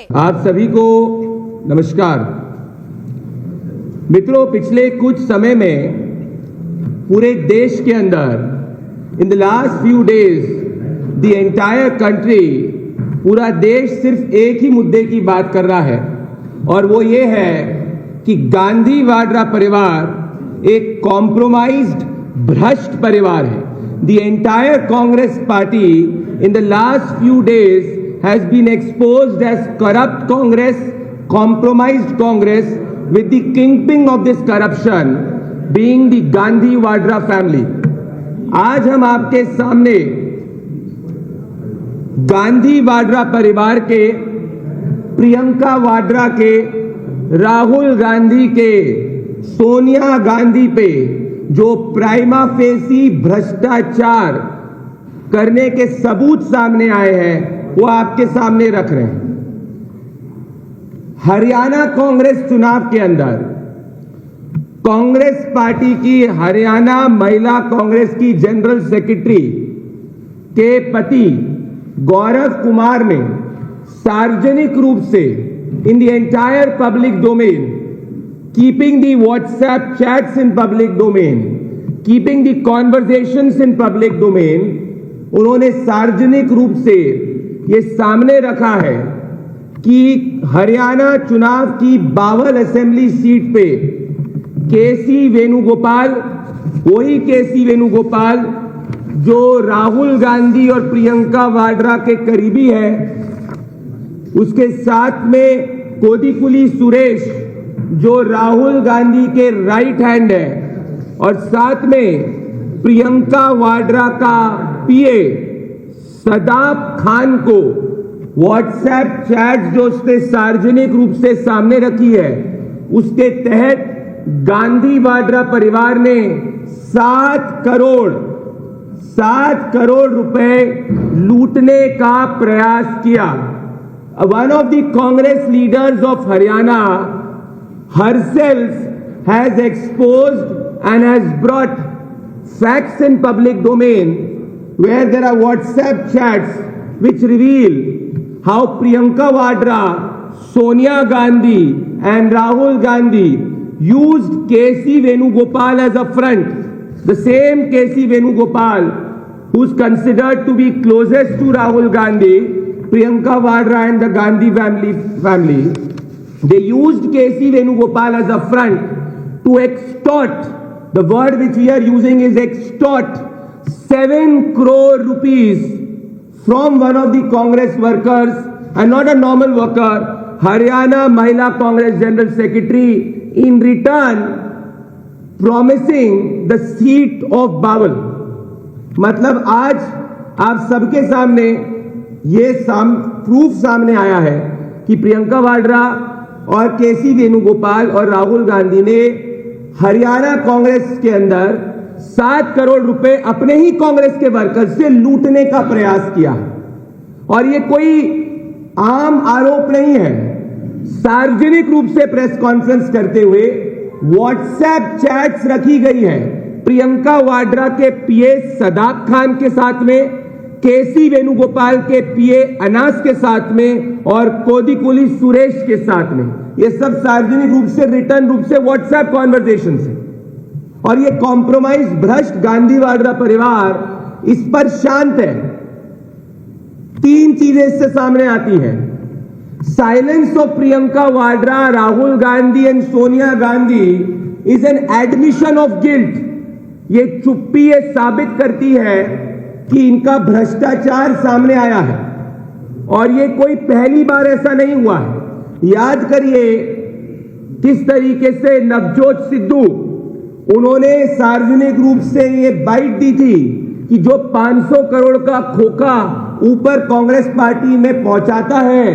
आप सभी को नमस्कार। मित्रों, पिछले कुछ समय में पूरे देश के अंदर in the last few days the entire country, पूरा देश सिर्फ एक ही मुद्दे की बात कर रहा है और वो ये है कि गांधी वाड्रा परिवार एक कॉम्प्रोमाइज्ड भ्रष्ट परिवार है। The entire Congress party in the last few days has been exposed as corrupt Congress, compromised Congress, with the kingpin of this corruption being the Gandhi Vadra family. आज हम आपके सामने गांधी वाड्रा परिवार के, प्रियंका वाड्रा के, राहुल गांधी के, सोनिया गांधी पे जो प्राइमा फेसी भ्रष्टाचार करने के सबूत सामने आए हैं वो आपके सामने रख रहे हैं। हरियाणा कांग्रेस चुनाव के अंदर कांग्रेस पार्टी की हरियाणा महिला कांग्रेस की जनरल सेक्रेटरी के पति गौरव कुमार ने सार्वजनिक रूप से in the entire public domain, keeping the WhatsApp chats in public domain, keeping the conversations in public domain, उन्होंने सार्वजनिक रूप से ये सामने रखा है कि हरियाणा चुनाव की बावल असेंबली सीट पे केसी वेणुगोपाल, वही केसी वेणुगोपाल जो राहुल गांधी और प्रियंका वाड्रा के करीबी है, उसके साथ में कोडिकुली सुरेश जो राहुल गांधी के राइट हैंड है और साथ में प्रियंका वाड्रा का पीए सदाब खान को व्हाट्सएप चैट जो उसने सार्वजनिक रूप से सामने रखी है, उसके तहत गांधी वाड्रा परिवार ने 7 करोड़ रुपए लूटने का प्रयास किया। One of the Congress leaders of Haryana herself has exposed and has brought facts in public domain where there are WhatsApp chats which reveal how Priyanka Vadra, Sonia Gandhi and Rahul Gandhi used KC Venugopal as a front. The same KC Venugopal who's considered to be closest to Rahul Gandhi, Priyanka Vadra and the Gandhi family. They used KC Venugopal as a front to extort. The word which we are using is extort 7 crore rupees from one of the Congress workers, and not a normal worker, Haryana Mahila Congress General Secretary, in return promising the seat of Bawal. मतलब आज आप सबके सामने ये proof सामने आया है कि प्रियंका वाड्रा और केसी वेणुगोपाल और राहुल गांधी ने हरियाणा कांग्रेस के अंदर 7 करोड़ रुपए अपने ही कांग्रेस के वर्कर्स से लूटने का प्रयास किया और ये कोई आम आरोप नहीं है। सार्वजनिक रूप से प्रेस कॉन्फ्रेंस करते हुए व्हाट्सएप चैट्स रखी गई है प्रियंका वाड्रा के पीए सदाब खान के साथ में, केसी वेणुगोपाल के पीए अनास के साथ में और कोडिकुली सुरेश के साथ में। ये सब सार्वजनिक रूप से रिटर्न रूप से व्हाट्सएप कॉन्वर्सेशन है और ये कॉम्प्रोमाइज भ्रष्ट गांधी वाड्रा परिवार इस पर शांत है। 3 चीजें इससे सामने आती हैं। Silence of Priyanka Vadra, Rahul Gandhi and Sonia Gandhi is an admission of guilt. ये चुप्पी ये साबित करती है कि इनका भ्रष्टाचार सामने आया है और ये कोई पहली बार ऐसा नहीं हुआ है। याद करिए किस तरीके से नवजोत सिद्धू, उन्होंने सार्वजनिक रूप से ये बाइट दी थी कि जो 500 करोड़ का खोखा ऊपर कांग्रेस पार्टी में पहुंचाता है,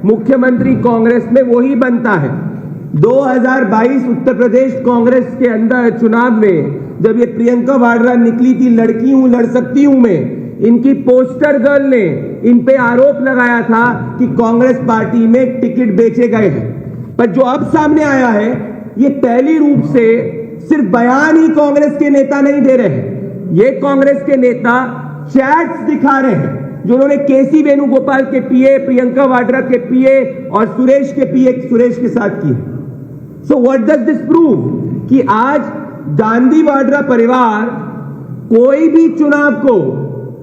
मुख्यमंत्री कांग्रेस में वही बनता है। 2022 उत्तर प्रदेश कांग्रेस के अंदर चुनाव में जब ये प्रियंका वाड्रा निकली थी, लड़की हूं लड़ सकती हूं में, इनकी पोस्टर गर्ल ने इन पे आरोप लगाया था कि कांग्रेस पार्टी में टिकट बेचे गए हैं। पर जो अब सामने आया है, ये पहली रूप से सिर्फ बयान ही कांग्रेस के नेता नहीं दे रहे हैं, ये कांग्रेस के नेता चैट्स दिखा रहे हैं। उन्होंने केसी वेणुगोपाल के पीए, प्रियंका वाड्रा के पीए और सुरेश के पीए सुरेश के साथ की। So what does this prove कि आज गांधी वाड्रा परिवार कोई भी चुनाव को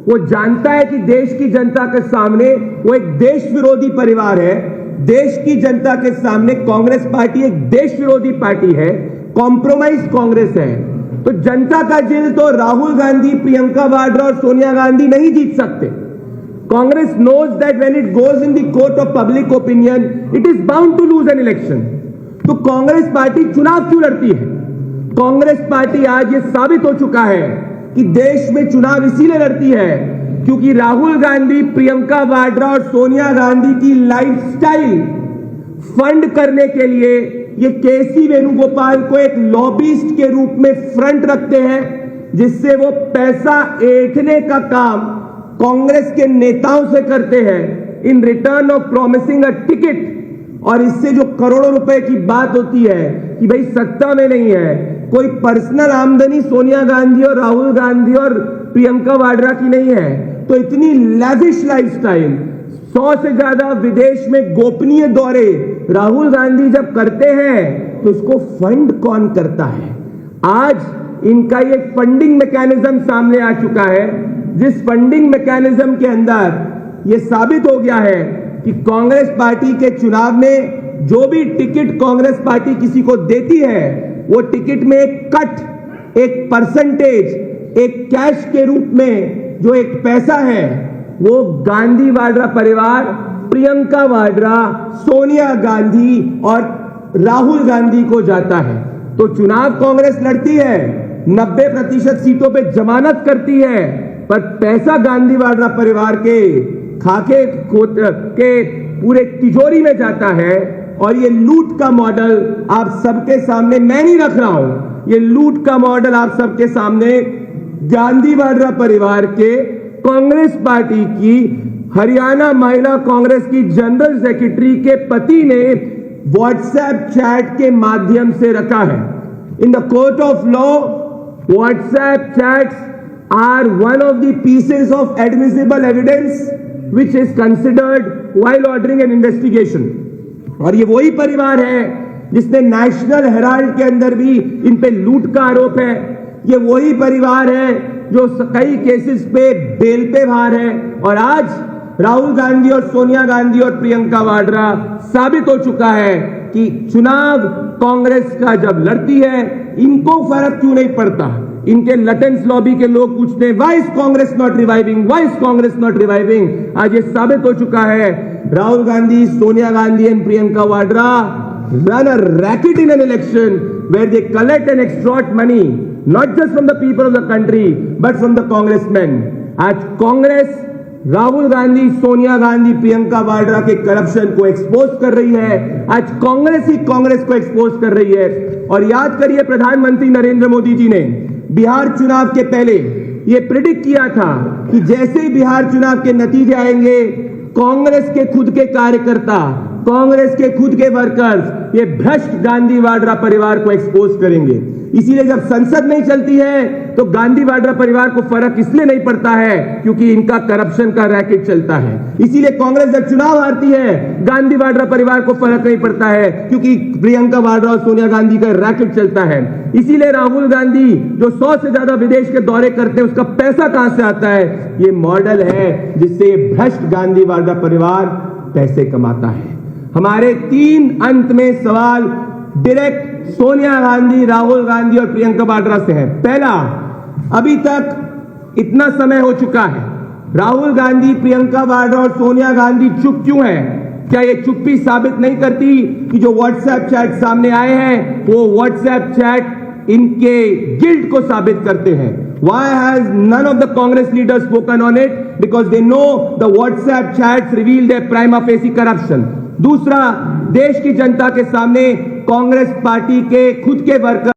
वो जानता है कि देश की जनता के सामने वो एक देश विरोधी परिवार है। देश की जनता के सामने कांग्रेस पार्टी एक देश विरोधी पार्टी है, कॉम्प्रोमाइज कांग्रेस है। तो जनता का दिल तो राहुल गांधी, प्रियंका वाड्रा और सोनिया गांधी नहीं जीत सकते। Congress knows that when it goes in the court of public opinion it is bound to lose an election. तो कांग्रेस पार्टी चुनाव क्यों लड़ती है? कांग्रेस पार्टी आज ये साबित हो चुका है कि देश में चुनाव इसीलिए लड़ती है क्योंकि राहुल गांधी, प्रियंका वाड्रा और सोनिया गांधी की लाइफस्टाइल फंड करने के लिए ये केसी वेणुगोपाल को एक लॉबिस्ट के रूप में फ्रंट रखते हैं, जिससे वो पैसा ऐंठने का काम कांग्रेस के नेताओं से करते हैं in return of promising a ticket. और इससे जो करोड़ों रुपए की बात होती है कि भाई सत्ता में नहीं है, कोई पर्सनल आमदनी सोनिया गांधी और राहुल गांधी और प्रियंका वाड्रा की नहीं है, तो इतनी लैविश लाइफस्टाइल, 100 से ज्यादा विदेश में गोपनीय दौरे राहुल गांधी जब करते हैं तो उसको फंड कौन करता है? आज इनका ये फंडिंग मैकेनिज्म सामने आ चुका है, जिस फंडिंग मैकेनिज्म के अंदर ये साबित हो गया है कि कांग्रेस पार्टी के चुनाव में जो भी टिकट कांग्रेस पार्टी किसी को देती है, वो टिकट में एक कट, एक परसेंटेज, एक कैश के रूप में जो एक पैसा है वो गांधी वाड्रा परिवार, प्रियंका वाड्रा, सोनिया गांधी और राहुल गांधी को जाता है। तो चुनाव कांग्रेस लड़ती है, 90% सीटों पे जमानत करती है, पर पैसा गांधी वाड्रा परिवार के खाके के पूरे तिजोरी में जाता है। और ये लूट का मॉडल आप सबके सामने मैं नहीं रख रहा हूं, ये लूट का मॉडल आप सबके सामने गांधी वाड्रा परिवार के कांग्रेस पार्टी की हरियाणा महिला कांग्रेस की जनरल सेक्रेटरी के पति ने व्हाट्सएप चैट के माध्यम से रखा है। In the court of law, WhatsApp chats are one of the pieces of admissible evidence which is considered while ordering an investigation। और ये वही परिवार है जिसने नेशनल हेराल्ड के अंदर भी इन पे लूट का आरोप है। ये वही परिवार है जो कई केसेस पे बेल पे बाहर है। और आज राहुल गांधी और सोनिया गांधी और प्रियंका वाड्रा साबित हो चुका है कि चुनाव कांग्रेस का जब लड़ती है इनको फर्क क्यों नहीं पड़ता। इनके लटेंस लॉबी के लोग पूछते हैं why is Congress not reviving, why is Congress not reviving. आज ये साबित हो चुका है Rahul Gandhi, Sonia Gandhi and Priyanka Vadra run a racket in an election where they collect and extort money not just from the people of the country but from the congressmen। आज कांग्रेस राहुल गांधी, सोनिया गांधी, प्रियंका वाड्रा के corruption को expose कर रही है। आज कांग्रेस ही कांग्रेस को एक्सपोज कर रही है। और याद करिए, प्रधानमंत्री नरेंद्र मोदी जी ने बिहार चुनाव के पहले ये प्रिडिक्ट किया था कि जैसे ही बिहार चुनाव के नतीजे आएंगे, कांग्रेस के खुद के कार्यकर्ता, कांग्रेस के खुद के वर्कर्स ये भ्रष्ट गांधी वाड्रा परिवार को एक्सपोज करेंगे। इसीलिए जब संसद नहीं चलती है तो गांधी वाड्रा परिवार को फर्क इसलिए नहीं पड़ता है क्योंकि इनका करप्शन का रैकेट चलता है। इसीलिए कांग्रेस जब चुनाव हारती है, गांधी वाड्रा परिवार को फर्क नहीं पड़ता है क्योंकि प्रियंका वाड्रा और सोनिया गांधी का रैकेट चलता है। इसीलिए राहुल गांधी जो 100 से ज्यादा विदेश के दौरे करते हैं, उसका पैसा कहां से आता है? ये मॉडल है जिससे भ्रष्ट गांधी वाड्रा परिवार पैसे कमाता है। हमारे 3 अंत में सवाल डायरेक्ट सोनिया गांधी, राहुल गांधी और प्रियंका वाड्रा से है। पहला, अभी तक इतना समय हो चुका है, राहुल गांधी, प्रियंका वाड्रा और सोनिया गांधी चुप क्यों है? क्या ये चुप्पी साबित नहीं करती कि जो व्हाट्सएप चैट सामने आए हैं वो व्हाट्सएप चैट इनके गिल्ट को साबित करते हैं? Why has none of the Congress leaders spoken on it? Because they know the WhatsApp chats reveal their prima facie corruption। दूसरा, देश की जनता के सामने कांग्रेस पार्टी के खुद के वर्कर